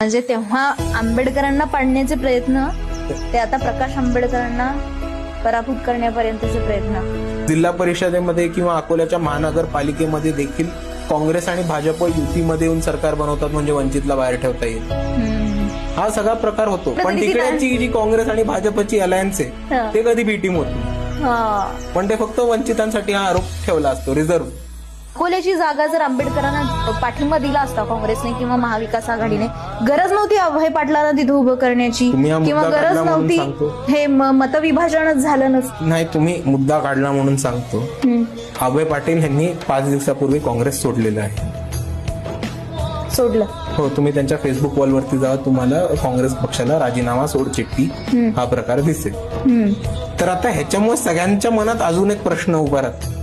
म्हणजे तेव्हा आंबेडकरांना पाडण्याचे प्रयत्न ते आता प्रकाश आंबेडकरांना पराभूत करण्यापर्यंतचे प्रयत्न. जिल्हा परिषदेमध्ये किंवा अकोल्याच्या महानगरपालिकेमध्ये देखील काँग्रेस आणि भाजप युतीमध्ये येऊन सरकार बनवतात म्हणजे वंचितला बाहेर ठेवता येईल. हा सगळा प्रकार होतो. पण तिकडेची जी काँग्रेस आणि भाजपची अलायन्स आहे ते कधी बी टीम होत नाही. पण ते फक्त वंचितांसाठी हा आरोप ठेवला असतो रिझर्व्ह. अकोल्याची जागा जर आंबेडकरांना पाठिंबा दिला असता काँग्रेसने किंवा महाविकास आघाडीने, गरज नव्हती अभय पाटलांना तिथं उभं करण्याची किंवा गरज नव्हती हे मतविभाजनच झालं नसतं. नाही, तुम्ही मुद्दा काढला म्हणून सांगतो. अभय पाटील यांनी 5 दिवसापूर्वी काँग्रेस सोडलेलं आहे. सोडलं? हो, तुम्ही त्यांच्या फेसबुक वॉलवरती जावा, तुम्हाला काँग्रेस पक्षाला राजीनामा सोड चिठ्ठी हा प्रकार दिसेल. तर आता ह्याच्यामुळे सगळ्यांच्या मनात अजून एक प्रश्न उभा राहतो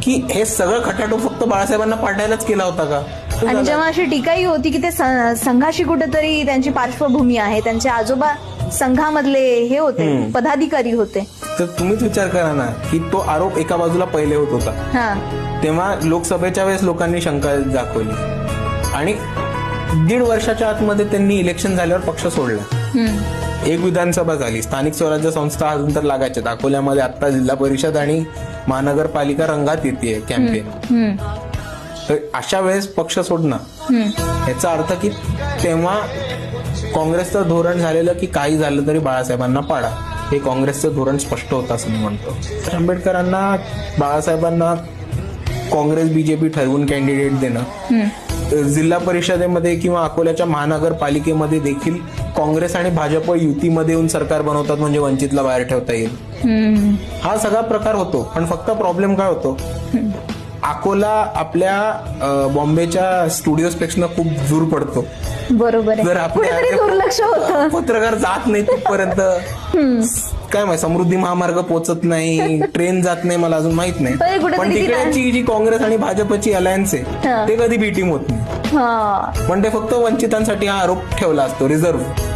की हे सगळं खटाटो फक्त बाळासाहेबांना पाडायलाच केला होता का? आणि जेव्हा अशी टीकाही होती की ते संघाशी कुठेतरी त्यांची पार्श्वभूमी आहे, त्यांचे आजोबा संघामधले हे होते, पदाधिकारी होते. तर तुम्हीच विचार करा ना की तो आरोप एका बाजूला पहिले होत होता, तेव्हा लोकसभेच्या वेळेस लोकांनी शंका दाखवली आणि 1.5 वर्षाच्या आतमध्ये त्यांनी इलेक्शन झाल्यावर पक्ष सोडला. एक विधानसभा झाली, स्थानिक स्वराज्य संस्था अजून तर लागायच्या. अकोल्यामध्ये आता जिल्हा परिषद आणि महानगरपालिका रंगात येते कॅम्पेन. तर अशा वेळेस पक्ष सोडणं याचा अर्थ की तेव्हा काँग्रेसचं धोरण झालेलं की काही झालं तरी बाळासाहेबांना पाडा, हे काँग्रेसचं धोरण स्पष्ट होतं असं मी म्हणतो. तर आंबेडकरांना बाळासाहेबांना काँग्रेस बीजेपी ठरवून कॅन्डिडेट देणं, जिल्हा परिषदेमध्ये किंवा अकोल्याच्या महानगरपालिकेमध्ये देखील काँग्रेस आणि भाजप युतीमध्ये येऊन सरकार बनवतात म्हणजे वंचितला बाहेर ठेवता येईल. हा सगळा प्रकार होतो. पण फक्त प्रॉब्लेम काय होतो, अकोला आपल्या बॉम्बेच्या स्टुडिओजपेक्षा खूप दूर पडतो. बरोबर. जर आपल्या पत्रकार जात नाही तिथपर्यंत, काय माहिती समृद्धी महामार्ग पोहोचत नाही, ट्रेन जात नाही, मला अजून माहित नाही. पण तिकडेची जी काँग्रेस आणि भाजपची अलायन्स आहे ते कधी बी टीम होत नाही. पण ते फक्त वंचितांसाठी हा आरोप ठेवला असतो रिझर्व्ह.